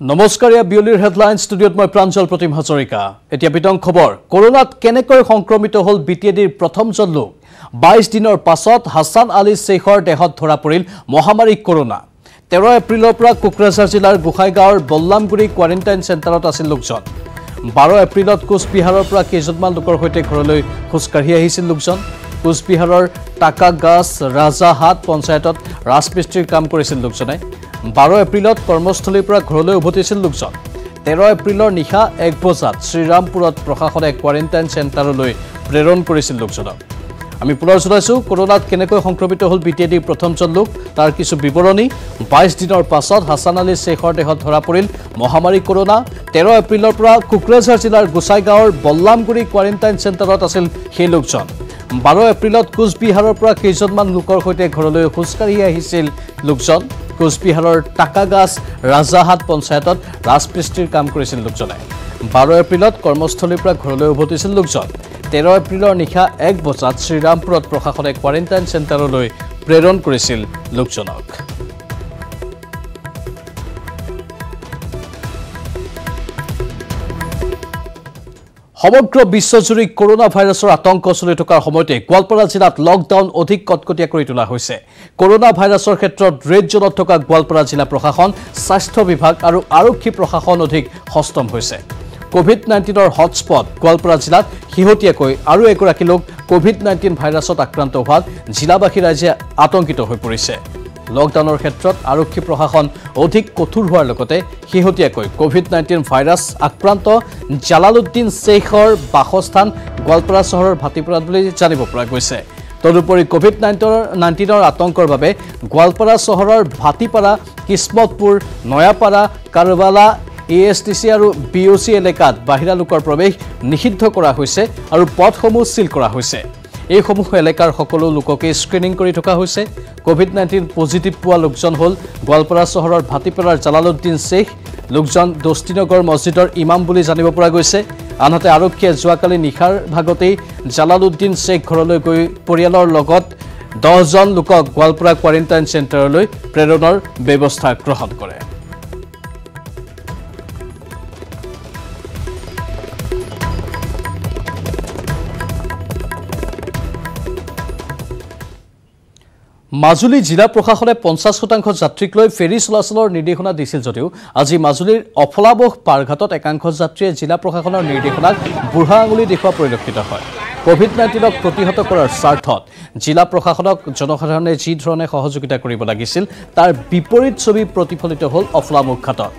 নমস্কাৰ বিয়লিৰ হেডলাইন ষ্টুডিঅ'ত মই প্ৰাঞ্জল প্ৰতিম হাজৰিকা এতিয়া বিতং খবৰ কৰোনাত কেনেকৈ সংক্ৰমিত হল বিটিএডিৰ প্ৰথমজন লোক 22 দিনৰ পাছত হাছান আলী শ্বেখৰ দেহত ধৰা পৰিল মহামাৰী কৰোনা 13 এপ্ৰিলৰ পৰা কোকৰাঝাৰ জিলাৰ গোসাইগাঁৱৰ বল্লামগুৰি কোৱাৰেণ্টাইন চেণ্টাৰত আছিল লোকজন 12 এপ্ৰিলত কোচবিহাৰৰ পৰা কেইজনমান লোকৰ সৈতে ঘৰলৈ খুচকাঢ়ি আহিছিল লোকজন কোচবিহাৰৰ টাকাগাছ ৰাজাহাট পঞ্চায়তত ৰাজমিস্ত্ৰীৰ কাম কৰিছিল লোকজনে 12 এপ্ৰিলত কৰ্মস্থলীৰ পৰা ঘৰলৈ উভতিছিল লোকজন 13 এপ্ৰিলৰ নিশা 1 বজাত শ্ৰীৰামপুৰত প্ৰশাসনে কোৱাৰেণ্টাইন চেণ্টাৰলৈ প্ৰেৰণ কৰিছিল লোকজনক আমি পুনৰ জনাইছো কৰোনাত কেনেকৈ সংক্ৰমিত হল বিটিএডিৰ প্ৰথমজন লোক তাৰ কিছু বিৱৰণী 22 দিনৰ পাছত হাছান আলী শ্বেখৰ দেহত ধৰা পৰিল মহামাৰী কৰোনা 13 এপ্ৰিলৰ পৰা কোকৰাঝাৰ জিলাৰ গোসাইগাঁৱৰ বল্লামগুৰি কোৱাৰেণ্টাইন চেণ্টাৰত আছিল সেই লোকজন 12 এপ্ৰিলত কোচবিহাৰৰ পৰা কেইজনমান লোকৰ সৈতে ঘৰলৈ খুচকাঢ়ি আহিছিল লোকজন কোচবিহাৰৰ টাকাগাছ ৰাজাহাট পঞ্চায়তত ৰাজমিস্ত্ৰীৰ কাম কৰিছিল লোকজনে 12 এপ্ৰিলত কৰ্মস্থলীৰ পৰা ঘৰলৈ উভতিছিল লোকজন 13 এপ্ৰিলৰ নিশা 1 বজাত শ্ৰীৰামপুৰত প্ৰশাসনে কোৱাৰেণ্টাইন চেণ্টাৰলৈ প্ৰেৰণ কৰিছিল লোকজনক সমগ্ৰ বিশ্বজুৰি কৰোনা ভাইৰাছৰ আতংক চলি থকাৰ সময়তে গোৱালপাৰা জিলাত লকডাউন অধিক কটকটীয়া কৰি তোলা হৈছে কৰোনা ভাইৰাছৰ ক্ষেত্ৰত ৰেড জোনত থকা গোৱালপাৰা জিলা প্ৰশাসন স্বাস্থ্য বিভাগ আৰু আৰক্ষী প্ৰশাসন অধিক সষ্টম হৈছে কোভিড-19ৰ হটস্পট গোৱালপাৰা জিলাত হিহতীয়াকৈ আৰু এগৰাকী লোক কোভিড-19 ভাইৰাছত আক্ৰান্ত হোৱাত জিলাবাসী ৰাইজে আতংকিত হৈ পৰিছে লকডাউনৰ ক্ষেত্ৰত আৰক্ষী প্ৰশাসন অধিক কঠোৰ হোৱাৰ লগতে হিহতীয়াকৈ কোভিড-19 ভাইৰাছ আক্ৰান্ত জালালউদ্দিন শ্বেখৰ বাসস্থান গোৱালপাৰা চহৰৰ ভাটিপাৰাত বুলি জানিব পৰা গৈছে তদুপৰি কোভিড-19ৰ আতংকৰ বাবে গোৱালপাৰা চহৰৰ ভাটিপাৰা কিসমতপুৰ নয়াপাৰা কাৰবালা এএসটিসি আৰু বিওসি এলেকাত বাহিৰা লোকৰ প্ৰৱেশ নিষিদ্ধ কৰা হৈছে আৰু পথসমূহ সিল কৰা হৈছে এই সমূহ এলেকাৰ সকলো লোককে স্ক্ৰিনিং কৰি থকা হৈছে কোভিড-19 পজিটিভ পোৱা লোকজন হল গোৱালপাৰা চহৰৰ ভাটিপাৰাৰ জালালউদ্দিন শ্বেখ লোকজন দস্তিনগৰ মছজিদৰ ইমাম বুলি জানিব পৰা গৈছে আনহাতে আৰক্ষীয়ে যোৱাকালি নিশাৰ ভাগতেই জালালউদ্দিন শ্বেখ ঘৰলৈ গৈ পৰিয়ালৰ লগত 10 জন লোকক গোৱালপাৰা কোৱাৰেণ্টাইন চেণ্টাৰলৈ প্ৰেৰণৰ ব্যৱস্থা গ্ৰহণ কৰে মাজুলী জিলা প্ৰশাসনে 50% যাত্ৰীক লৈ ফেৰী চলাচলৰ নিৰ্দেশনা দিছিল যদিও আজি মাজুলীৰ অফলাবহ পাৰঘাটত একাংশ যাত্ৰীয়ে জিলা প্ৰশাসনৰ নিৰ্দেশনাক বুঢ়া আঙুলি দেখুওৱা পৰিলক্ষিত হয় কোভিড-19ক প্ৰতিহত কৰাৰ স্বাৰ্থত জিলা প্ৰশাসনক জনসাধাৰণে যি ধৰণে সহযোগিতা কৰিব লাগিছিল তাৰ বিপৰীত ছবি প্ৰতিফলিত হল অফলামুখ ঘাটত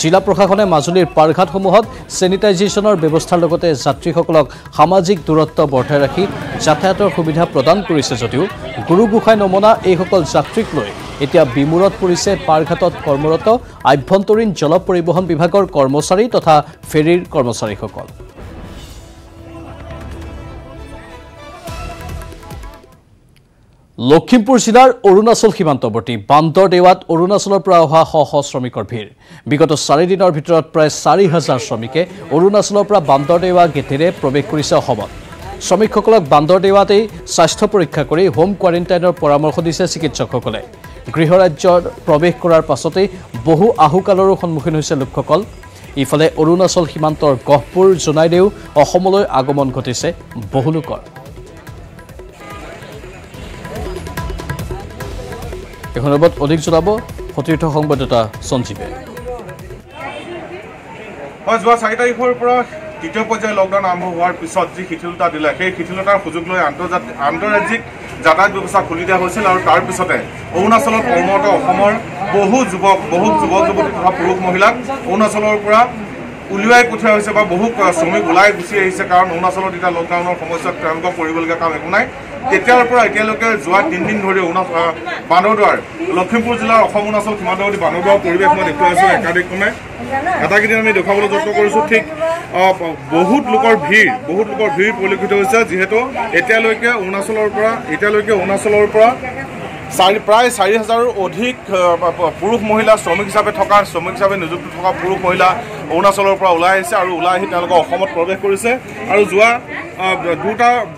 জিলা প্ৰশাসনে মাজুলীৰ পাৰঘাটসমূহত সেনিটাইজেশ্যনৰ ব্যৱস্থাৰ লগতে যাত্ৰীসকলক সামাজিক দূৰত্ব বৰ্তাই ৰাখি যাতায়াতৰ সুবিধা প্ৰদান কৰিছে যদিও গুৰু গোসাই নমনা এইসকল যাত্ৰীক লৈ এতিয়া বিমূৰত পৰিছে পাৰঘাটত কৰ্মৰত আভ্যন্তৰীণ জল পৰিবহণ বিভাগৰ কৰ্মচাৰী তথা ফেৰীৰ কৰ্মচাৰীসকল লখিমপুৰ জিলাৰ অৰুণাচল সীমান্তৱৰ্তী বান্দৰদেৱাত অৰুণাচলৰ পৰা অহা শ শ্ৰমিকৰ ভিৰ বিগত 4 দিনৰ ভিতৰত প্ৰায় 4000 শ্ৰমিকে অৰুণাচলৰ পৰা বান্দৰদেৱা গেটেৰে প্ৰৱেশ কৰিছে অসমত শ্ৰমিকসকলক বান্দৰদেৱাতেই স্বাস্থ্য পৰীক্ষা কৰি হোম কোৱাৰেণ্টাইনৰ পৰামৰ্শ দিছে চিকিৎসকসকলে গৃহৰাজ্যৰ প্ৰৱেশ কৰাৰ পাছতেই বহু আহুকালৰো সন্মুখীন হৈছে লোকসকল ইফালে অৰুণাচল সীমান্তৰ গহপুৰ জোনাইদেও অসমলৈ আগমন ঘটিছে বহু লোকৰ এখনবত অধিক জনাব সতীৰ্থ সংবাদদাতা সঞ্জীৱে যোৱা 4 তাৰিখৰ পৰা তৃতীয় পৰ্যায়ৰ লকডাউন আৰম্ভ হোৱাৰ পিছত যি শিথিলতা দিলে সেই শিথিলতাৰ সুযোগ লৈ আন্তঃৰাজ্যিক যাতায়াত ব্যৱস্থা খুলি দিয়া হৈছিল আৰু তাৰ পিছতে অৰুণাচলত কৰ্মৰত অসমৰ বহু যুৱক যুৱতী তথা পুৰুষ মহিলাক অৰুণাচলৰ পৰা উলিয়াই পঠিওৱা হৈছে বা বহু শ্ৰমিক ওলাই গুচি আহিছে কাৰণ অৰুণাচলত এতিয়া লকডাউনৰ সময়ছোৱাত তেওঁলোকক কৰিবলগীয়া কাম একো নাই তেতিয়াৰ পৰা এতিয়ালৈকে যোৱা 3 দিন ধৰি বান্দৰদুৱাৰ লখিমপুৰ জিলাৰ অসম অৰুণাচল সীমান্তৱৰ্তী বান্দৰদুৱাৰ পৰিৱেশ মই দেখুৱাইছো একাধিক্ৰমে এটাকেইদিন আমি দেখুৱাবলৈ যত্ন কৰিছোঁ ঠিক বহুত লোকৰ ভিৰ পৰিলক্ষিত হৈছে যিহেতু এতিয়ালৈকে অৰুণাচলৰ পৰা প্ৰায় 4000ৰো অধিক পুৰুষ মহিলা শ্ৰমিক হিচাপে নিযুক্ত থকা পুৰুষ মহিলা অৰুণাচলৰ পৰা ওলাই আহিছে আৰু ওলাই আহি তেওঁলোকে অসমত প্ৰৱেশ কৰিছে আৰু যোৱা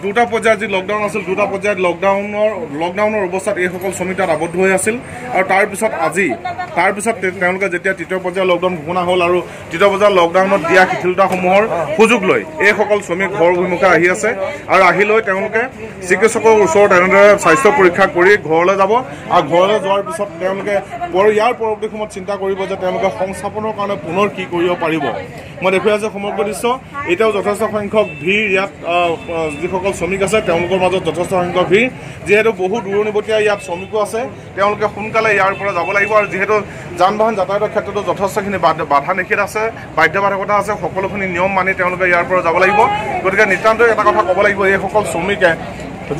দুটা পৰ্যায়ত যি লকডাউন আছিল দুটা পৰ্যায়ত লকডাউনৰ অৱস্থাত এইসকল শ্ৰমিক তাত আবদ্ধ হৈ আছিল আৰু তাৰপিছত তেওঁলোকে যেতিয়া তৃতীয় পৰ্যায়ৰ লকডাউন ঘোষণা হ'ল আৰু তৃতীয় পৰ্যায়ৰ লকডাউনত দিয়া শিথিলতাসমূহৰ সুযোগ লৈ এইসকল শ্ৰমিক ঘৰ অভিমুখে আহি আছে আৰু আহি লৈ তেওঁলোকে চিকিৎসকৰ ওচৰত এনেদৰে স্বাস্থ্য পৰীক্ষা কৰি ঘৰলৈ যাব আৰু ঘৰলৈ যোৱাৰ পিছত তেওঁলোকে ইয়াৰ পৰৱৰ্তী সময়ত চিন্তা কৰিব যে তেওঁলোকে সংস্থাপনৰ কাৰণে পুনৰ কি কৰিব পাৰিব। মই দেখুৱাই আছোঁ সমগ্ৰ দৃশ্য এতিয়াও যথেষ্ট সংখ্যক ভিৰ ইয়াত যিসকল শ্ৰমিক আছে তেওঁলোকৰ মাজত যথেষ্ট সংখ্যক ভিৰ যিহেতু বহু দূৰণিবতীয়া ইয়াত শ্ৰমিকো আছে তেওঁলোকে সোনকালে ইয়াৰ পৰা যাব লাগিব আৰু যিহেতু যান বাহন যাতায়াতৰ ক্ষেত্ৰতো যথেষ্টখিনি বাধা নিষেধ আছে বাধ্যবাধকতা আছে সকলোখিনি নিয়ম মানি তেওঁলোকে ইয়াৰ পৰা যাব লাগিব। গতিকে নিতান্তই এটা কথা ক'ব লাগিব এইসকল শ্ৰমিকে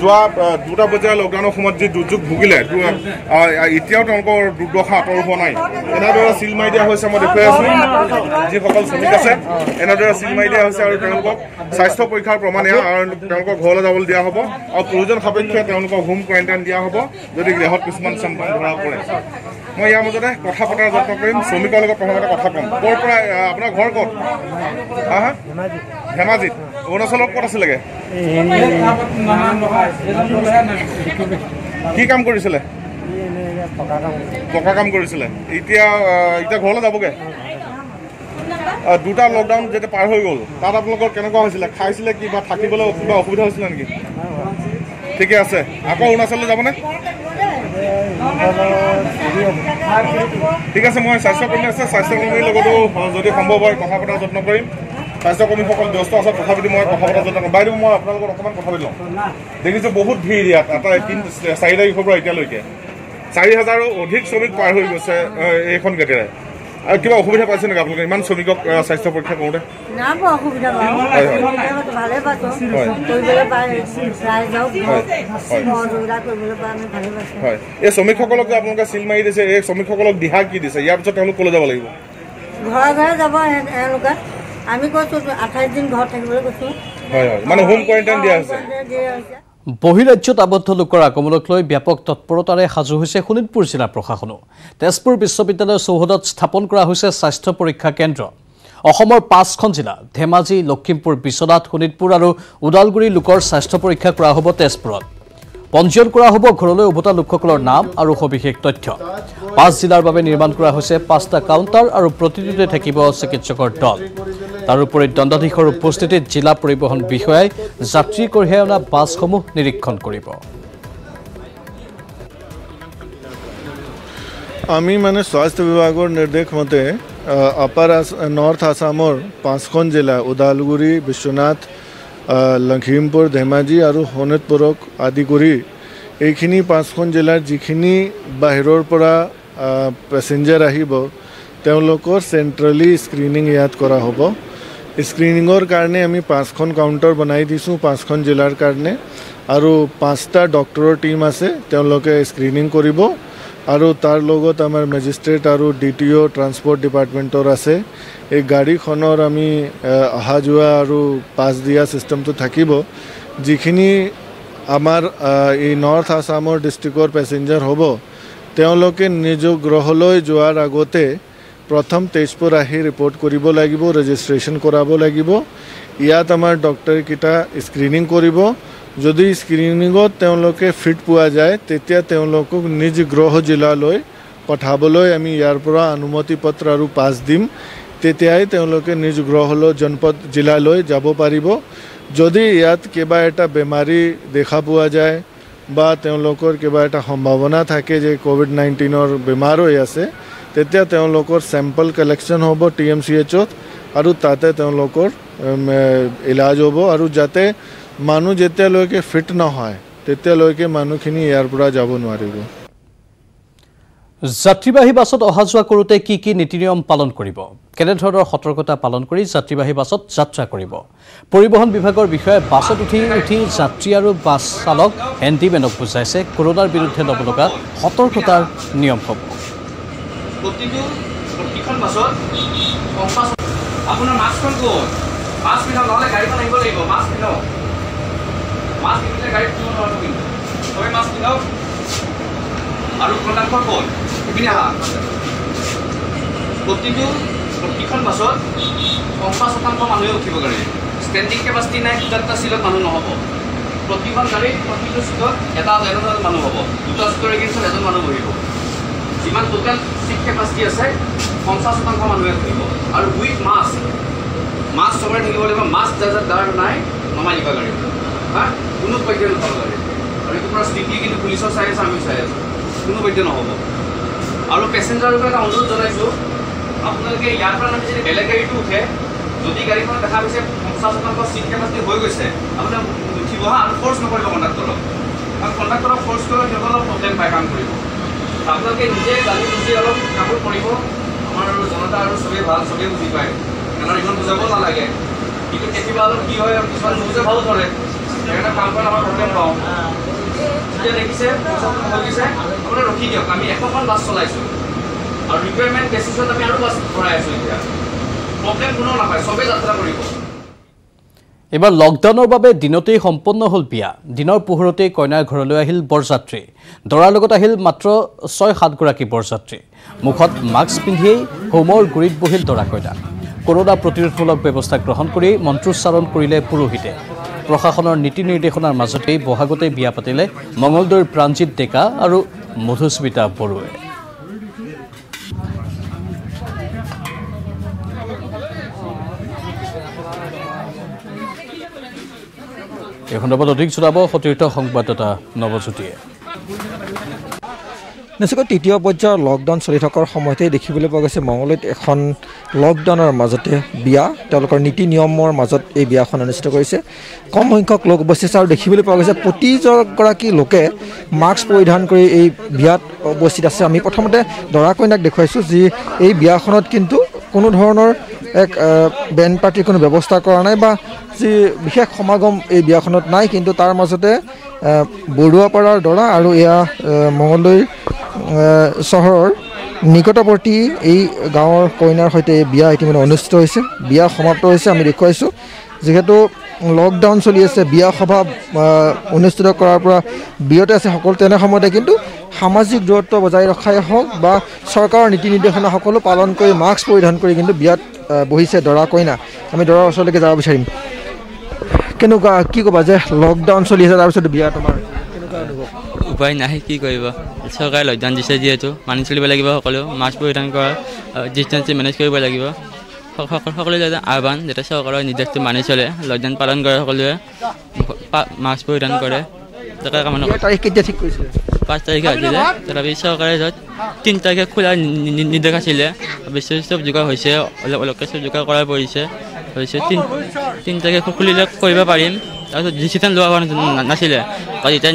যোৱা দুটা পৰ্যায়ৰ লকডাউনৰ সময়ত যি দুৰ্যোগ ভুগিলে এতিয়াও তেওঁলোকৰ দুৰ্দশা আঁতৰ হোৱা নাই। এনেদৰে চিল মাৰি দিয়া হৈছে মই দেখুৱাই আছোঁ যিসকল শ্ৰমিক আছে এনেদৰে চিল মাৰি দিয়া হৈছে আৰু তেওঁলোকক স্বাস্থ্য পৰীক্ষাৰ প্ৰমাণে আৰু তেওঁলোকক ঘৰলৈ যাবলৈ দিয়া হ'ব আৰু প্ৰয়োজন সাপেক্ষে তেওঁলোকক হোম কোৱাৰেণ্টাইন দিয়া হ'ব যদি দেহত কিছুমান চিম্পটম ধৰা পৰে। মই ইয়াৰ মাজতে কথা পতাৰ যত্ন কৰিম শ্ৰমিকৰ লগত প্ৰথমতে কথা ক'ম। ক'ৰ পৰা আপোনাৰ ঘৰ ক'ত? হা ধেমাজিত। অৰুণাচলত ক'ত আছিলেগৈ? কি কাম কৰিছিলে? পকা কাম কৰিছিলে। এতিয়া ঘৰলৈ যাবগৈ। দুটা লকডাউন যেতিয়া পাৰ হৈ গ'ল তাত আপোনালোকৰ কেনেকুৱা হৈছিলে? খাইছিলে কি বা থাকিবলৈ কিবা অসুবিধা হৈছিলে নেকি? ঠিকে আছে। আকৌ অৰুণাচললৈ যাবনে? ঠিক আছে মই স্বাস্থ্যকৰ্মী আছে স্বাস্থ্যকৰ্মীৰ লগতো যদি সম্ভৱ হয় কথা পতাৰ যত্ন কৰিম। স্বাস্থ্যকৰ্মীসকল ব্যস্ত আছে তথাপিতো মই কথা পতাৰ যত্ন কৰিম। বাইদেউ মই আপোনাৰ লগত অকণমান কথা পাতি লওঁ। দেখিছোঁ বহুত ভিৰ ইয়াত এটা 4 তাৰিখৰ পৰা এতিয়ালৈকে 4,000ৰো অধিক শ্ৰমিক পাৰ হৈ গৈছে এইখন গেটেৰে। আৰু কিবা অসুবিধা পাইছে নেকি আপোনালোকে ইমান শ্ৰমিকক স্বাস্থ্য পৰীক্ষা কৰোঁতে? হয় এই শ্ৰমিকসকলক যে আপোনালোকে চিল মাৰি দিছে এই শ্ৰমিকসকলক দিহা কি দিছে? ইয়াৰ পিছত তেওঁলোক ক'লৈ যাব লাগিব? ঘৰে ঘৰে যাব এওঁলোকে। আমি কৈছোঁ 28 দিন ঘৰত থাকিবলৈ কৈছোঁ। হয় মানে হোম কোৱাৰেণ্টাইন দিয়া হৈছে। বহিৰাজ্যত আবদ্ধ লোকৰ আগমনক লৈ ব্যাপক তৎপৰতাৰে সাজু হৈছে শোণিতপুৰ জিলা প্ৰশাসনো। তেজপুৰ বিশ্ববিদ্যালয়ৰ চৌহদত স্থাপন কৰা হৈছে স্বাস্থ্য পৰীক্ষা কেন্দ্ৰ। অসমৰ 5খন জিলা ধেমাজি, লখিমপুৰ, বিশ্বনাথ, শোণিতপুৰ আৰু ওদালগুৰিৰ লোকৰ স্বাস্থ্য পৰীক্ষা কৰা হ'ব তেজপুৰত। পঞ্জীয়ন কৰা হ'ব ঘৰলৈ উভতা লোকসকলৰ নাম আৰু সবিশেষ তথ্য। 5 জিলাৰ বাবে নিৰ্মাণ কৰা হৈছে 5টা কাউণ্টাৰ আৰু প্ৰতিটোতে থাকিব চিকিৎসকৰ দল। তাৰোপৰি দণ্ডাধীশৰ উপস্থিতিত জিলা পৰিবহণ বিষয়াই যাত্ৰী কঢ়িয়াই অনা বাছসমূহ নিৰীক্ষণ কৰিব। আমি মানে স্বাস্থ্য বিভাগৰ নিৰ্দেশ মতে আপাৰ নৰ্থ আসামৰ 5খন জিলা ওদালগুৰি, বিশ্বনাথ, লখিমপুৰ, ধেমাজি আৰু শোণিতপুৰক আদি কৰি এইখিনি 5খন জিলাৰ যিখিনি বাহিৰৰ পৰা পেছেঞ্জাৰ আহিব তেওঁলোকৰ চেণ্ট্ৰেলি স্ক্ৰিনিং ইয়াত কৰা হ'ব। স্ক্ৰিনিঙৰ কাৰণে আমি 5খন কাউণ্টাৰ বনাই দিছোঁ 5খন জিলাৰ কাৰণে আৰু 5টা ডক্টৰৰ টীম আছে তেওঁলোকে স্ক্ৰিনিং কৰিব আৰু তাৰ লগত আমাৰ মেজিষ্ট্ৰেট আৰু DTO ট্ৰান্সপৰ্ট ডিপাৰ্টমেণ্টৰ আছে। এই গাড়ীখনৰ আমি অহা যোৱা আৰু পাছ দিয়া চিষ্টেমটো থাকিব। যিখিনি আমাৰ এই নৰ্থ আসামৰ ডিষ্ট্ৰিক্টৰ পেছেঞ্জাৰ হ'ব তেওঁলোকে নিজ গৃহলৈ যোৱাৰ আগতে প্ৰথম তেজপুৰ আহি ৰিপৰ্ট কৰিব লাগিব, ৰেজিষ্ট্ৰেশ্যন কৰাব লাগিব। ইয়াত আমাৰ ডক্টৰকেইটা স্ক্ৰিনিং কৰিব। যদি স্ক্ৰিনিঙত তেওঁলোকে ফিট পোৱা যায় তেতিয়া তেওঁলোকক নিজ গৃহ জিলালৈ পঠাবলৈ আমি ইয়াৰ পৰা অনুমতি পত্ৰ আৰু পাছ দিম। তেতিয়াই তেওঁলোকে নিজ গৃহলৈ জনপদ জিলালৈ যাব পাৰিব। যদি ইয়াত কিবা এটা বেমাৰী দেখা পোৱা যায় বা তেওঁলোকৰ কিবা এটা সম্ভাৱনা থাকে যে COVID-19ৰ বেমাৰ হৈ আছে তেতিয়া তেওঁলোকৰ চেম্পল কালেকশ্যন হ'ব TMCHত আৰু তাতে তেওঁলোকৰ ইলাজ হ'ব আৰু যাতে মানুহ যেতিয়ালৈকে ফিট নহয় তেতিয়ালৈকে মানুহখিনি ইয়াৰ পৰা যাব নোৱাৰিব। যাত্ৰীবাহী বাছত অহা যোৱা কৰোঁতে কি কি নীতি নিয়ম পালন কৰিব, কেনেধৰণৰ সতৰ্কতা পালন কৰি যাত্ৰীবাহী বাছত যাত্ৰা কৰিব? পৰিবহণ বিভাগৰ বিষয়াই বাছত উঠি যাত্ৰী আৰু বাছ চালক হেণ্ডিমেনক বুজাইছে কৰোনাৰ বিৰুদ্ধে ল'ব লগা সতৰ্কতাৰ নিয়মসমূহ। আপোনাৰ মাস্কখন ক'ত? মাস্ক পিন্ধক নহ'লে গাড়ীখন আহিব লাগিব। মাস্ক পিন্ধক, মাস্ক পিন্ধিলে গাড়ীত কোনো নোৱাৰিব কিন্তু চবেই মাস্ক পিন্ধক। আৰু কণ্ডাক্টৰ ক'ত? পিন্ধি আহা। প্ৰতিটো প্ৰতিখন বাছত 50% মানুহে উঠিব গাড়ী ষ্টেণ্ডিং কেপাচিটি নাই দুটা চিটত মানুহ নহ'ব প্ৰতিখন গাড়ীত প্ৰতিটো চিটত এটা মানুহ হ'ব দুটা চিটৰ এগেইনষ্টত এজন মানুহ বহিব যিমান টোটেল চিট কেপাচিটি আছে 50% মানুহে উঠিব আৰু উইথ মাস্ক চবৰে থাকিব লাগিব মাস্ক যাৰ নাই নমাই দিবা গাড়ী হা কোনো পধ্যে নহ'ব গাড়ী আৰু এইটো পুৰা ষ্ট্ৰিক্টলি কিন্তু পুলিচৰ চাই আছে আমিও চাই আছোঁ কোনো পধ্যে নহ'ব আৰু পেচেঞ্জাৰক এটা অনুৰোধ জনাইছোঁ আপোনালোকে ইয়াৰ পৰা নামি যদি বেলেগ গাড়ীটো উঠে যদি গাড়ীখনত দেখা পাইছে 50% চিট কেপাচিটি হৈ গৈছে আপোনাৰ উঠিব হা আৰু ফ'ৰ্চ নকৰিব কণ্ডাক্টৰক কাৰণ কণ্ডাক্টৰক ফ'ৰ্চ কৰিলে সিহঁতৰ অলপ প্ৰব্লেম পায় কাম কৰিব আপোনালোকে নিজে গাড়ী নিজে অলপ কামবোৰ কৰিব আমাৰ আৰু জনতা আৰু চবেই ভাল চবেই বুজি পায় কাৰণ ইমান বুজাব নালাগে কিন্তু কেতিয়াবা অলপ কি হয় কিছুমান নুবুজে ভাল ধৰে সেইকাৰণে কাম কৰাত আমাৰ প্ৰব্লেম পাওঁ যেতিয়া দেখিছে হৈ গৈছে আপোনাৰ ৰখি দিয়ক আমি 100খন বাছ চলাইছোঁ আৰু ৰিকুৱাৰমেণ্ট বেচিছত আমি আৰু বাছ ভৰাই আছোঁ এতিয়া প্ৰব্লেম কোনো নাপায় চবেই যাত্ৰা কৰিব এবাৰ লকডাউনৰ বাবে দিনতেই সম্পন্ন হ'ল বিয়া দিনৰ পোহৰতেই কইনাৰ ঘৰলৈ আহিল বৰযাত্ৰী দৰাৰ লগত আহিল মাত্ৰ 6-7 গৰাকী বৰযাত্ৰী মুখত মাস্ক পিন্ধিয়েই হোমৰ গুৰিত বহিল দৰা কইনা কৰোনা প্ৰতিৰোধমূলক ব্যৱস্থা গ্ৰহণ কৰি মন্ত্ৰোচ্চাৰণ কৰিলে পুৰোহিতে প্ৰশাসনৰ নীতি নিৰ্দেশনাৰ মাজতেই বহাগতে বিয়া পাতিলে মঙলদৈৰ প্ৰাণজিৎ ডেকা আৰু মধুস্মিতা বড়োৱে এই সন্দৰ্ভত অধিক জনাব সতীৰ্থ সংবাদদাতা নৱজ্যোতিয়ে নিশ্চয়কৈ তৃতীয় পৰ্যায়ৰ লকডাউন চলি থকাৰ সময়তে দেখিবলৈ পোৱা গৈছে মঙলদৈত এখন লকডাউনৰ মাজতে বিয়া তেওঁলোকৰ নীতি নিয়মৰ মাজত এই বিয়াখন অনুষ্ঠিত কৰিছে কম সংখ্যক লোক উপস্থিত আৰু দেখিবলৈ পোৱা গৈছে প্ৰতিগৰাকী লোকে মাস্ক পৰিধান কৰি এই বিয়াত উপস্থিত আছে আমি প্ৰথমতে দৰা কইনাক দেখুৱাইছোঁ যি এই বিয়াখনত কিন্তু কোনো ধৰণৰ এক বেণ্ড পাৰ্টিৰ কোনো ব্যৱস্থা কৰা নাই বা যি বিশেষ সমাগম এই বিয়াখনত নাই কিন্তু তাৰ মাজতে বৰুৱাপাৰাৰ দৰা আৰু এয়া মঙলদৈ চহৰৰ নিকটৱৰ্তী এই গাঁৱৰ কইনাৰ সৈতে বিয়া ইতিমধ্যে অনুষ্ঠিত হৈছে বিয়া সমাপ্ত হৈছে আমি দেখুৱাইছোঁ যিহেতু লকডাউন চলি আছে বিয়া সভা অনুষ্ঠিত কৰাৰ পৰা বিৰত আছে সকলো তেনে সময়তে কিন্তু সামাজিক দূৰত্ব বজাই ৰখাই হওক বা চৰকাৰৰ নীতি নিৰ্দেশনা সকলো পালন কৰি মাস্ক পৰিধান কৰি কিন্তু বিয়াত বহিছে দৰা কইনা আমি দৰাৰ ওচৰলৈকে যাব বিচাৰিম কেনেকুৱা কি ক'বা যে লকডাউন চলি আছে তাৰপিছত বিয়া তোমাৰ কেনেকুৱা অনুভৱ উপায় নাই কি কৰিব চৰকাৰে লকডাউন দিছে যিহেতু মানি চলিব লাগিব সকলো মাস্ক পৰিধান কৰা ডিষ্টেঞ্চ মেনেজ কৰিব লাগিব সকলোৱে যাতে আহ্বান যাতে চৰকাৰৰ নিৰ্দেশটো মানি চলে লকডাউন পালন কৰে সকলোৱে মাস্ক পৰিধান কৰে তাকে কামনা তাৰিখ কেতিয়া ঠিক কৰিছিলে 5 তাৰিখে আছিলে তথাপি চৰকাৰে য'ত 3 তাৰিখে খোলাৰ নিৰ্দেশ আছিলে অৱশ্যে চব যোগাৰ হৈছে অলপকৈ চব যোগাৰ কৰা পৰিছে হৈছে 3 তাৰিখে খুলিলে কৰিব পাৰিম তাৰপিছত ডিচিশ্যন লোৱা হোৱা নাছিলে কাৰণ এতিয়া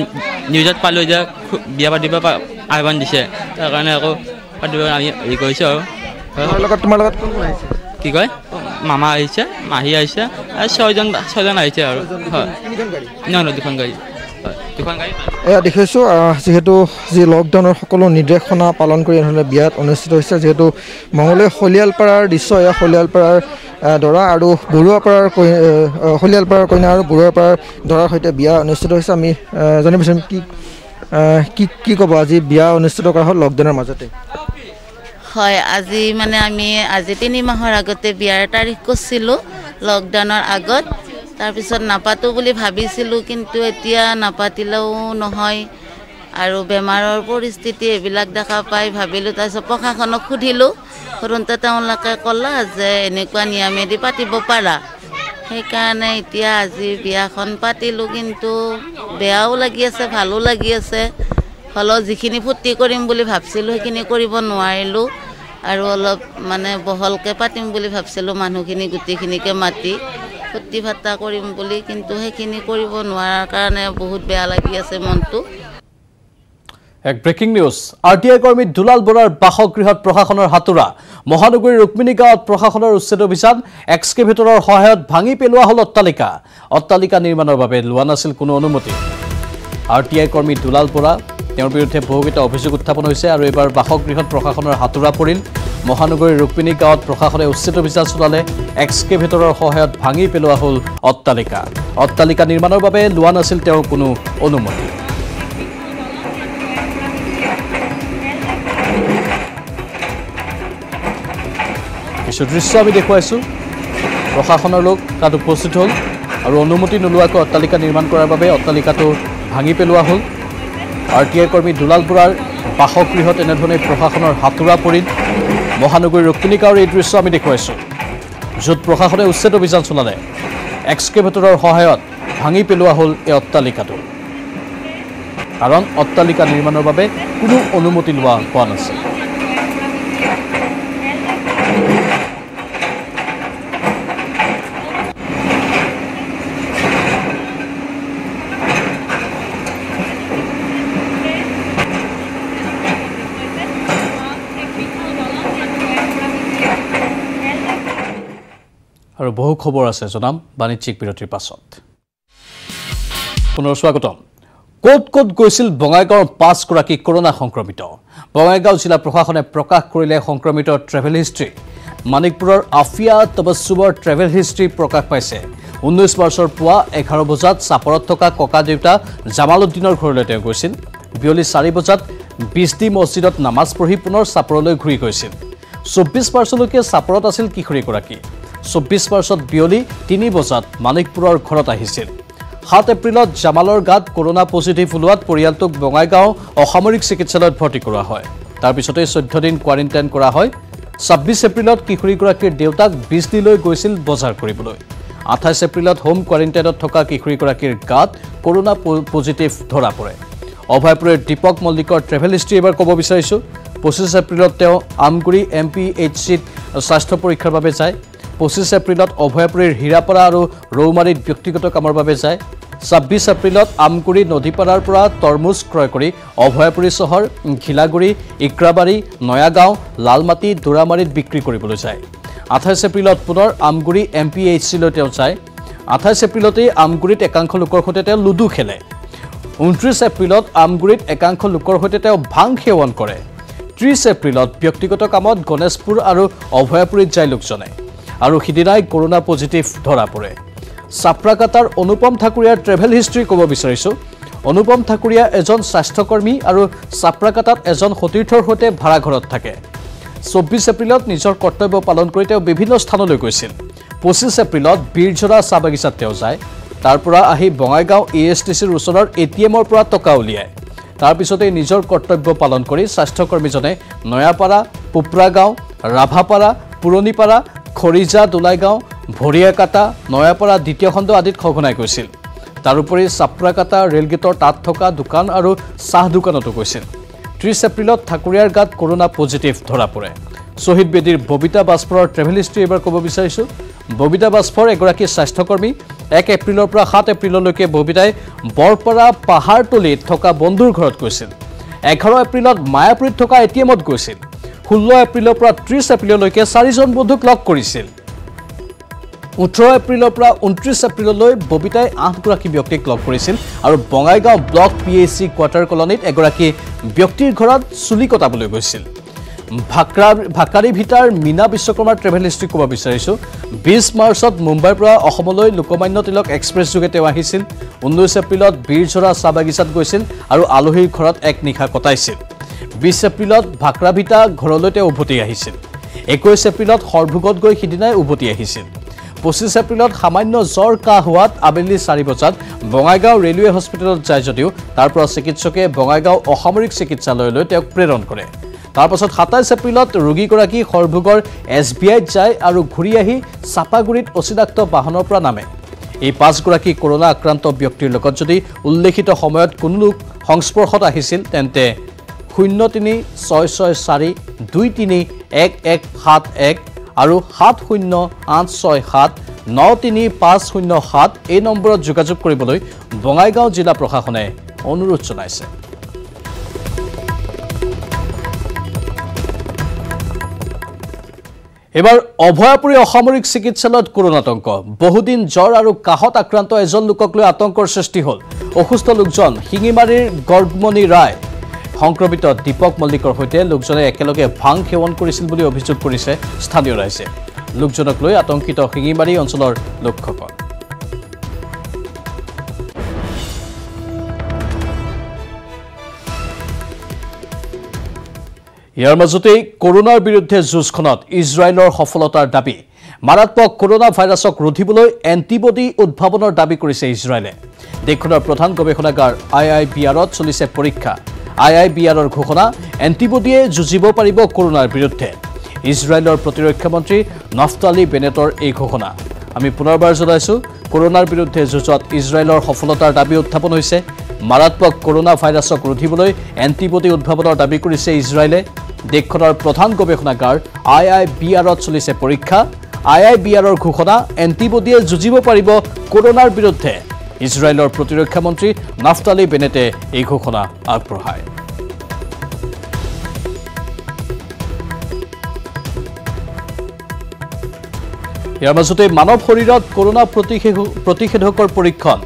নিউজত পালোঁ যে বিয়া পাতিব আহ্বান দিছে তাৰ কাৰণে আকৌ পাতিব আমি হেৰি কৰিছোঁ আৰু তোমাৰ লগত কোন আহিছে কি কয় মামা আহিছে মাহী আহিছে আৰু 6জন আহিছে আৰু হয় দুখন গাড়ী এয়া দেখিছোঁ যিহেতু যি লকডাউনৰ সকলো নিৰ্দেশনা পালন কৰি এনেধৰণে বিয়াত অনুষ্ঠিত হৈছে যিহেতু মঙলদৈ শলিয়ালপাৰাৰ দৃশ্য এয়া শলিয়ালপাৰাৰ দৰা আৰু বৰুৱাপাৰাৰ শলিয়ালপাৰাৰ কইনা আৰু বৰুৱাপাৰাৰ দৰাৰ সৈতে বিয়া অনুষ্ঠিত হৈছে আমি জানিব বিচাৰিম কি ক'ব আজি বিয়া অনুষ্ঠিত কৰা হ'ল লকডাউনৰ মাজতে হয় আজি মানে আমি আজি 3 মাহৰ আগতে বিয়াৰ তাৰিখ কৰিছিলোঁ লকডাউনৰ আগত তাৰপিছত নাপাতো বুলি ভাবিছিলোঁ কিন্তু এতিয়া নাপাতিলেও নহয় আৰু বেমাৰৰ পৰিস্থিতি এইবিলাক দেখা পাই ভাবিলোঁ তাৰপিছত প্ৰশাসনক সুধিলোঁ সুধোঁতে তেওঁলোকে ক'লা যে এনেকুৱা নিয়মেদি পাতিব পাৰা সেইকাৰণে এতিয়া আজি বিয়াখন পাতিলোঁ কিন্তু বেয়াও লাগি আছে ভালো লাগি আছে হ'লেও যিখিনি ফূৰ্তি কৰিম বুলি ভাবিছিলোঁ সেইখিনি কৰিব নোৱাৰিলোঁ আৰু অলপ মানে বহলকৈ পাতিম বুলি ভাবিছিলোঁ মানুহখিনি গোটেইখিনিকে মাতি ফূৰ্তি ফাৰ্তা কৰিম বুলি কিন্তু সেইখিনি কৰিব নোৱাৰাৰ কাৰণে বহুত বেয়া লাগি আছে মনটো এক ব্ৰেকিং নিউজ আৰটিআই কৰ্মী দুলাল বৰাৰ বাসগৃহত প্ৰশাসনৰ হাতুৰা মহানগৰীৰ ৰুক্মিণী গাঁৱত প্ৰশাসনৰ উচ্ছেদ অভিযান এক্সকেভেটৰৰ সহায়ত ভাঙি পেলোৱা হ'ল অট্টালিকা নিৰ্মাণৰ বাবে লোৱা নাছিল কোনো অনুমতি আৰটিআই কৰ্মী দুলাল বৰা তেওঁৰ বিৰুদ্ধে বহুকেইটা অভিযোগ উত্থাপন হৈছে আৰু এবাৰ বাসগৃহত প্ৰশাসনৰ হাতুৰা পৰিল মহানগৰীৰ ৰুক্মিণী গাঁৱত প্ৰশাসনে উচ্ছেদ অভিযান চলালে এক্সকেভেটৰৰ সহায়ত ভাঙি পেলোৱা হ'ল অট্টালিকা নিৰ্মাণৰ বাবে লোৱা নাছিল তেওঁৰ কোনো অনুমতি কিছু দৃশ্য আমি দেখুৱাইছোঁ প্ৰশাসনৰ লোক তাত উপস্থিত হ'ল আৰু অনুমতি নোলোৱাকৈ অট্টালিকা নিৰ্মাণ কৰাৰ বাবে অট্টালিকাটো ভাঙি পেলোৱা হ'ল RTI কৰ্মী দুলাল বৰাৰ বাসগৃহত এনেধৰণে প্ৰশাসনৰ হাতুৰা পৰিল মহানগৰীৰ ৰক্তিনী গাঁৱৰ এই দৃশ্য আমি দেখুৱাইছোঁ য'ত প্ৰশাসনে উচ্ছেদ অভিযান চলালে এক্সকেভেটৰৰ সহায়ত ভাঙি পেলোৱা হ'ল এই অট্টালিকাটো কাৰণ অট্টালিকা নিৰ্মাণৰ বাবে কোনো অনুমতি লোৱা হোৱা নাছিল আৰু বহু খবৰ আছে জনাম বাণিজ্যিক বিৰতিৰ পাছত পুনৰ স্বাগতম ক'ত গৈছিল বঙাইগাঁৱৰ 5 গৰাকী কৰোনা সংক্ৰমিত বঙাইগাঁও জিলা প্ৰশাসনে প্ৰকাশ কৰিলে সংক্ৰমিত ট্ৰেভেল হিষ্ট্ৰী মানিকপুৰৰ আফিয়া তবছুমৰ ট্ৰেভেল হিষ্ট্ৰী প্ৰকাশ পাইছে 19 মাৰ্চৰ পুৱা 11 বজাত চাপৰত থকা ককা দেউতা জামালউদ্দিনৰ ঘৰলৈ তেওঁ গৈছিল বিয়লি 4 বজাত বিজদি মছজিদত নামাজ পঢ়ি পুনৰ চাপৰলৈ ঘূৰি গৈছিল 24 মাৰ্চলৈকে চাপৰত আছিল কিশোৰীগৰাকী 24 মাৰ্চত বিয়লি 3 বজাত মানিকপুৰৰ ঘৰত আহিছিল 7 এপ্ৰিলত জামালৰ গাত কৰোনা পজিটিভ ওলোৱাত পৰিয়ালটোক বঙাইগাঁও অসামৰিক চিকিৎসালয়ত ভৰ্তি কৰোৱা হয় তাৰ পিছতে 14 দিন কোৱাৰেণ্টাইন কৰা হয় 26 এপ্ৰিলত কিশোৰীগৰাকীৰ দেউতাক বিজদিলৈ গৈছিল বজাৰ কৰিবলৈ 28 এপ্ৰিলত হোম কোৱাৰেণ্টাইনত থকা কিশোৰীগৰাকীৰ গাত কৰোনা পজিটিভ ধৰা পৰে অভয়পুৰৰ দীপক মল্লিকৰ ট্ৰেভেল হিষ্ট্ৰী এবাৰ ক'ব বিচাৰিছোঁ 25 এপ্ৰিলত তেওঁ আমগুৰি MPHCত স্বাস্থ্য পৰীক্ষাৰ বাবে যায় 25 এপ্ৰিলত অভয়পুৰীৰ হীৰাপাৰা আৰু ৰৌমাৰীত ব্যক্তিগত কামৰ বাবে যায় 26 এপ্ৰিলত আমগুৰি নদীপাৰাৰ পৰা তৰমুজ ক্ৰয় কৰি অভয়পুৰী চহৰ ঘিলাগুৰি ইক্ৰাবাৰী নয়াগাঁও লালমাটি দুৰামাৰীত বিক্ৰী কৰিবলৈ যায় 28 এপ্ৰিলত পুনৰ আমগুৰি MPHCলৈ তেওঁ যায় 28 এপ্ৰিলতেই আমগুৰিত একাংশ লোকৰ সৈতে তেওঁ লুডু খেলে 29 এপ্ৰিলত আমগুৰিত একাংশ লোকৰ সৈতে তেওঁ ভাং সেৱন কৰে 30 এপ্ৰিলত ব্যক্তিগত কামত গণেশপুৰ আৰু অভয়পুৰীত যায় লোকজনে আৰু সিদিনাই কৰোনা পজিটিভ ধৰা পৰে সাপ্ৰাকাটাৰ অনুপম ঠাকুৰীয়াৰ ট্ৰেভেল হিষ্ট্ৰী ক'ব বিচাৰিছোঁ অনুপম ঠাকুৰীয়া এজন স্বাস্থ্যকৰ্মী আৰু সাপ্ৰাকাটাত এজন সতীৰ্থৰ সৈতে ভাড়া ঘৰত থাকে 24 এপ্ৰিলত নিজৰ কৰ্তব্য পালন কৰি তেওঁ বিভিন্ন স্থানলৈ গৈছিল 25 এপ্ৰিলত বীৰঝৰা চাহ বাগিচাত তেওঁ যায় তাৰ পৰা আহি বঙাইগাঁও ASTCৰ ওচৰৰ ATMৰ পৰা টকা উলিয়ায় তাৰ পিছতে নিজৰ কৰ্তব্য পালন কৰি স্বাস্থ্যকৰ্মীজনে নয়াপাৰা পুপ্ৰাগাঁও ৰাভাপাৰা পুৰণিপাৰা খৰিজা দুলাইগাঁও ভৰিয়াকাটা নয়াপাৰা দ্বিতীয় খণ্ড আদিত সঘনাই গৈছিল তাৰোপৰি চাপ্ৰাকাটা ৰেলগেটৰ তাত থকা দোকান আৰু চাহ দোকানতো গৈছিল 30 এপ্ৰিলত ঠাকুৰীয়াৰ গাত কৰোনা পজিটিভ ধৰা পৰে শহীদ বেদীৰ ববিতা বাস্পৰৰ ট্ৰেভেল হিষ্ট্ৰী এবাৰ ক'ব বিচাৰিছোঁ ববিতা বাস্পৰ এগৰাকী স্বাস্থ্যকৰ্মী 1 এপ্ৰিলৰ পৰা 7 এপ্ৰিললৈকে ববিতাই বৰপাৰা পাহাৰতলিত থকা বন্ধুৰ ঘৰত গৈছিল 11 এপ্ৰিলত মায়াপুৰীত থকা ATMত গৈছিল 16 এপ্ৰিলৰ পৰা 30 এপ্ৰিললৈকে 4জন বন্ধুক লগ কৰিছিল 18 এপ্ৰিলৰ পৰা 29 এপ্ৰিললৈ ববিতাই 8 গৰাকী ব্যক্তিক লগ কৰিছিল আৰু বঙাইগাঁও ব্লক PHC কোৱাৰ্টাৰ কলনীত এগৰাকী ব্যক্তিৰ ঘৰত চুলি কটাবলৈ গৈছিল ভাকাৰী ভিটাৰ মিনা বিশ্বকৰ্মাৰ ট্ৰেভেল হিষ্ট্ৰী ক'ব বিচাৰিছোঁ 20 মাৰ্চত মুম্বাইৰ পৰা অসমলৈ লোকমান্য তিলক এক্সপ্ৰেছ যোগে তেওঁ আহিছিল 19 এপ্ৰিলত বীৰঝৰা চাহ বাগিচাত গৈছিল আৰু আলহীৰ ঘৰত এক নিশা কটাইছিল 20 এপ্ৰিলত ভাকৰাভিটা ঘৰলৈ তেওঁ উভতি আহিছিল 21 এপ্ৰিলত সৰভোগত গৈ সিদিনাই উভতি আহিছিল 25 এপ্ৰিলত সামান্য জ্বৰ কাহ হোৱাত আবেলি 4 বজাত বঙাইগাঁও ৰেলৱে হস্পিটেলত যায় যদিও তাৰ পৰা চিকিৎসকে বঙাইগাঁও অসামৰিক চিকিৎসালয়লৈ তেওঁক প্ৰেৰণ কৰে তাৰ পাছত 27 এপ্ৰিলত ৰোগীগৰাকী সৰভোগৰ SBIত যায় আৰু ঘূৰি আহি চাপাগুৰিত অচিনাক্ত বাহনৰ পৰা নামে এই 5 গৰাকী কৰোনা আক্ৰান্ত ব্যক্তিৰ লগত যদি উল্লেখিত সময়ত কোনো লোক সংস্পৰ্শত আহিছিল তেন্তে 0364231171 আৰু 7086793507 এই নম্বৰত যোগাযোগ কৰিবলৈ বঙাইগাঁও জিলা প্ৰশাসনে অনুৰোধ জনাইছে এবাৰ অভয়াপুৰী অসামৰিক চিকিৎসালয়ত কৰোনাতংক বহুদিন জ্বৰ আৰু কাহত আক্ৰান্ত এজন লোকক লৈ আতংকৰ সৃষ্টি হ'ল অসুস্থ লোকজন শিঙিমাৰীৰ গৰ্গমণি ৰায় সংক্ৰমিত দীপক মল্লিকৰ সৈতে লোকজনে একেলগে ভাং সেৱন কৰিছিল বুলি অভিযোগ কৰিছে স্থানীয় ৰাইজে লোকজনক লৈ আতংকিত শিঙিমাৰী অঞ্চলৰ লোকসকল ইয়াৰ মাজতেই কৰোনাৰ বিৰুদ্ধে যুঁজখনত ইজৰাইলৰ সফলতাৰ দাবী মাৰাত্মক কৰোনা ভাইৰাছক ৰোধিবলৈ এণ্টিবডি উদ্ভাৱনৰ দাবী কৰিছে ইজৰাইলে দেশখনৰ প্ৰধান গৱেষণাগাৰ IIBRত চলিছে পৰীক্ষা IIBRৰ ঘোষণা এণ্টিবডিয়ে যুঁজিব পাৰিব কৰোনাৰ বিৰুদ্ধে ইজৰাইলৰ প্ৰতিৰক্ষা মন্ত্ৰী নাফতালি বেনেটৰ এই ঘোষণা আমি পুনৰবাৰ জনাইছো কৰোনাৰ বিৰুদ্ধে যুঁজত ইজৰাইলৰ সফলতাৰ দাবী উত্থাপন হৈছে মাৰাত্মক কৰোনা ভাইৰাছক ৰোধিবলৈ এণ্টিবডি উদ্ভাৱনৰ দাবী কৰিছে ইজৰাইলে দেশখনৰ প্ৰধান গৱেষণাগাৰ IIBRত চলিছে পৰীক্ষা IIBRৰ ঘোষণা এণ্টিবডিয়ে যুঁজিব পাৰিব কৰোনাৰ বিৰুদ্ধে ইজৰাইলৰ প্ৰতিৰক্ষা মন্ত্ৰী নাফতালি বেনেটে এই ঘোষণা আগবঢ়ায় ইয়াৰ মাজতে মানৱ শৰীৰত কৰোনা প্ৰতিষেধকৰ পৰীক্ষণ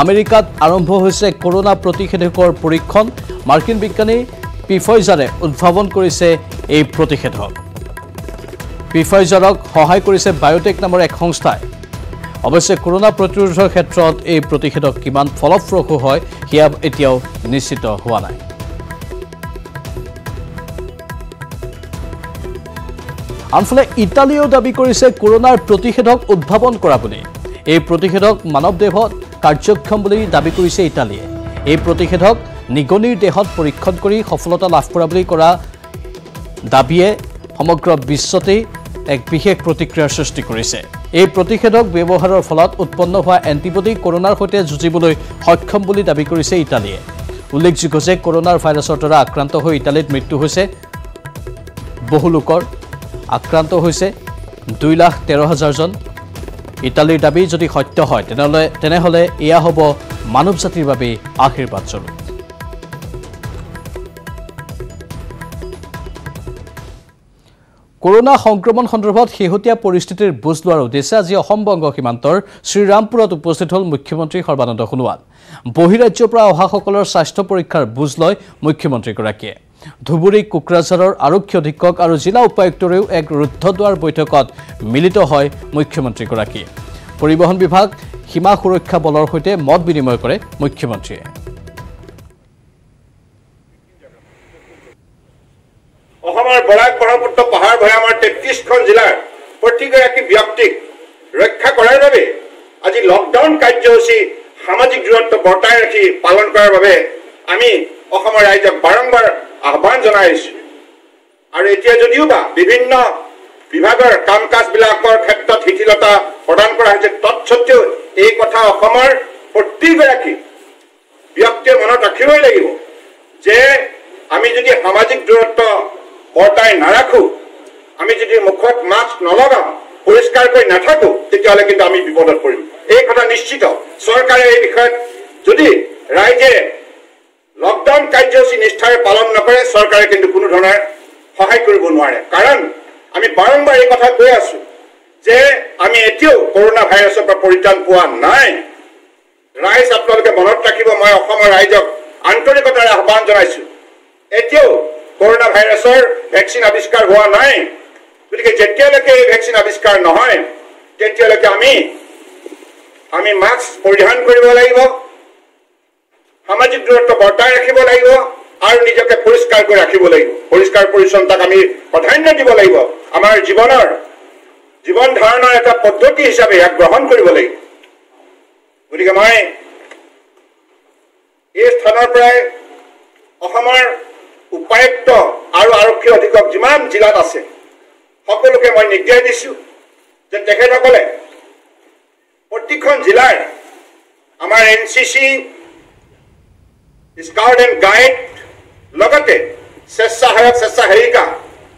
আমেৰিকাত আৰম্ভ হৈছে কৰোনা প্ৰতিষেধকৰ পৰীক্ষণ মাৰ্কিন বিজ্ঞানী পিফাইজাৰে উদ্ভাৱন কৰিছে এই প্ৰতিষেধক পিফাইজাৰক সহায় কৰিছে বায়োটেক নামৰ এক সংস্থাই অৱশ্যে কৰোনা প্ৰতিৰোধৰ ক্ষেত্ৰত এই প্ৰতিষেধক কিমান ফলপ্ৰসূ হয় সেয়া এতিয়াও নিশ্চিত হোৱা নাই আনফালে ইটালীয়েও দাবী কৰিছে কৰোনাৰ প্ৰতিষেধক উদ্ভাৱন কৰা বুলি এই প্ৰতিষেধক মানৱ দেহত কাৰ্যক্ষম বুলি দাবী কৰিছে ইটালীয়ে এই প্ৰতিষেধক নিগনিৰ দেহত পৰীক্ষণ কৰি সফলতা লাভ কৰা বুলি কৰা দাবীয়ে সমগ্ৰ বিশ্বতে এক বিশেষ প্ৰতিক্ৰিয়াৰ সৃষ্টি কৰিছে এই প্ৰতিষেধক ব্যৱহাৰৰ ফলত উৎপন্ন হোৱা এণ্টিবডি কৰোনাৰ সৈতে যুঁজিবলৈ সক্ষম বুলি দাবী কৰিছে ইটালীয়ে উল্লেখযোগ্য যে কৰোনাৰ ভাইৰাছৰ দ্বাৰা আক্ৰান্ত হৈ ইটালীত মৃত্যু হৈছে বহু লোকৰ আক্ৰান্ত হৈছে 2,13,000 জন ইটালীৰ দাবী যদি সত্য হয় তেনেহলে এয়া হ'ব মানৱ জাতিৰ বাবে আশীৰ্বাদ স্বৰূপ কৰোনা সংক্ৰমণ সন্দৰ্ভত শেহতীয়া পৰিস্থিতিৰ বুজ লোৱাৰ উদ্দেশ্যে আজি অসম বংগ সীমান্তৰ শ্ৰীৰামপুৰত উপস্থিত হ'ল মুখ্যমন্ত্ৰী সৰ্বানন্দ সোণোৱাল বহিৰাজ্যৰ পৰা অহাসকলৰ স্বাস্থ্য পৰীক্ষাৰ বুজ লয় মুখ্যমন্ত্ৰীগৰাকীয়ে ধুবুৰী কোকৰাঝাৰৰ আৰক্ষী অধীক্ষক আৰু জিলা উপায়ুক্তৰেও এক ৰুদ্ধদ্বাৰ বৈঠকত মিলিত হয় মুখ্যমন্ত্ৰীগৰাকী পৰিবহণ বিভাগ সীমা সুৰক্ষা বলৰ সৈতে মত বিনিময় কৰে মুখ্যমন্ত্ৰীয়ে অসমৰ বৰাক ব্ৰহ্মপুত্ৰ পাহাৰ ভৈয়ামৰ 33খন জিলাৰ প্ৰতিগৰাকী ব্যক্তিক ৰক্ষা কৰাৰ বাবে আজি লকডাউন কাৰ্যসূচী সামাজিক দূৰত্ব বৰ্তাই ৰাখি পালন কৰাৰ বাবে আমি অসমৰ ৰাইজক বাৰম্বাৰ আহ্বান জনাইছো আৰু এতিয়া যদিও বা বিভিন্ন বিভাগৰ কাম কাজবিলাকৰ ক্ষেত্ৰত শিথিলতা প্ৰদান কৰা হৈছে তৎসত্ত্বেও এই কথা অসমৰ প্ৰতিগৰাকী ব্যক্তিয়ে মনত ৰাখিবই লাগিব যে আমি যদি সামাজিক দূৰত্ব বৰ্তাই নাৰাখো আমি যদি মুখত মাস্ক নলগাও পৰিষ্কাৰ কৰি নাথাকো তেতিয়াহ'লে কিন্তু আমি বিপদত পৰিম এই কথা নিশ্চিত চৰকাৰে এই বিষয়ত যদি ৰাইজে লকডাউন কাৰ্যসূচী নিষ্ঠাৰে পালন নকৰে চৰকাৰে কিন্তু কোনো ধৰণৰ সহায় কৰিব নোৱাৰে কাৰণ আমি বাৰম্বাৰ এই কথা কৈ আছো যে আমি এতিয়াও কৰোনা ভাইৰাছৰ পৰা পৰিত্ৰাণ পোৱা নাই ৰাইজ আপোনালোকে মনত ৰাখিব মই অসমৰ ৰাইজক আন্তৰিকতাৰে আহ্বান জনাইছো এতিয়াও কৰোনা ভাইৰাছৰ ভেকচিন আৱিষ্কাৰ হোৱা নাই গতিকে যেতিয়ালৈকে এই ভেকচিন আৱিষ্কাৰ নহয় তেতিয়ালৈকে আমি মাস্ক পৰিধান কৰিব লাগিব সামাজিক দূৰত্ব বৰ্তাই ৰাখিব লাগিব আৰু নিজকে পৰিষ্কাৰ কৰি ৰাখিব লাগিব পৰিষ্কাৰ পৰিচ্ছন্নতাক আমি প্ৰাধান্য দিব লাগিব আমাৰ জীৱন ধাৰণৰ এটা পদ্ধতি হিচাপে ইয়াক গ্ৰহণ কৰিব লাগিব গতিকে মই এই স্থানৰ পৰাই অসমৰ উপায়ুক্ত আৰু আৰক্ষী অধীক্ষক যিমান জিলাত আছে সকলোকে মই নিৰ্দেশ দিছো যে তেখেতসকলে প্ৰতিখন জিলাৰ আমাৰ NCC স্কাউট এণ্ড গাইড লগতে স্বেচ্ছাসেৱক স্বেচ্ছাসেৱিকা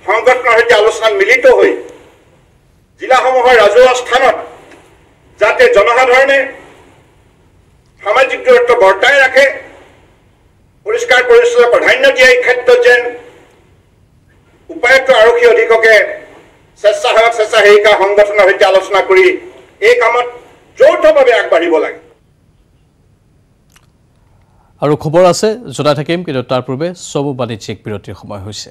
সংগঠনৰ সৈতে আলোচনাত মিলিত হৈ জিলাসমূহৰ ৰাজহুৱা স্থানত যাতে জনসাধাৰণে সামাজিক দূৰত্ব বৰ্তাই ৰাখে পৰিষ্কাৰ পৰিচ্ছন্নতা প্ৰাধান্য দিয়ে এই ক্ষেত্ৰত যেন উপায়ুক্ত আৰক্ষী অধীক্ষকে স্বেচ্ছাসেৱক স্বেচ্ছাসেৱিকা সংগঠনৰ সৈতে আলোচনা কৰি এই কামত যৌথভাৱে আগবাঢ়িব লাগে আৰু খবৰ আছে জনাই থাকিম কিন্তু তাৰ পূৰ্বে চমু বাণিজ্যিক বিৰতিৰ সময় হৈছে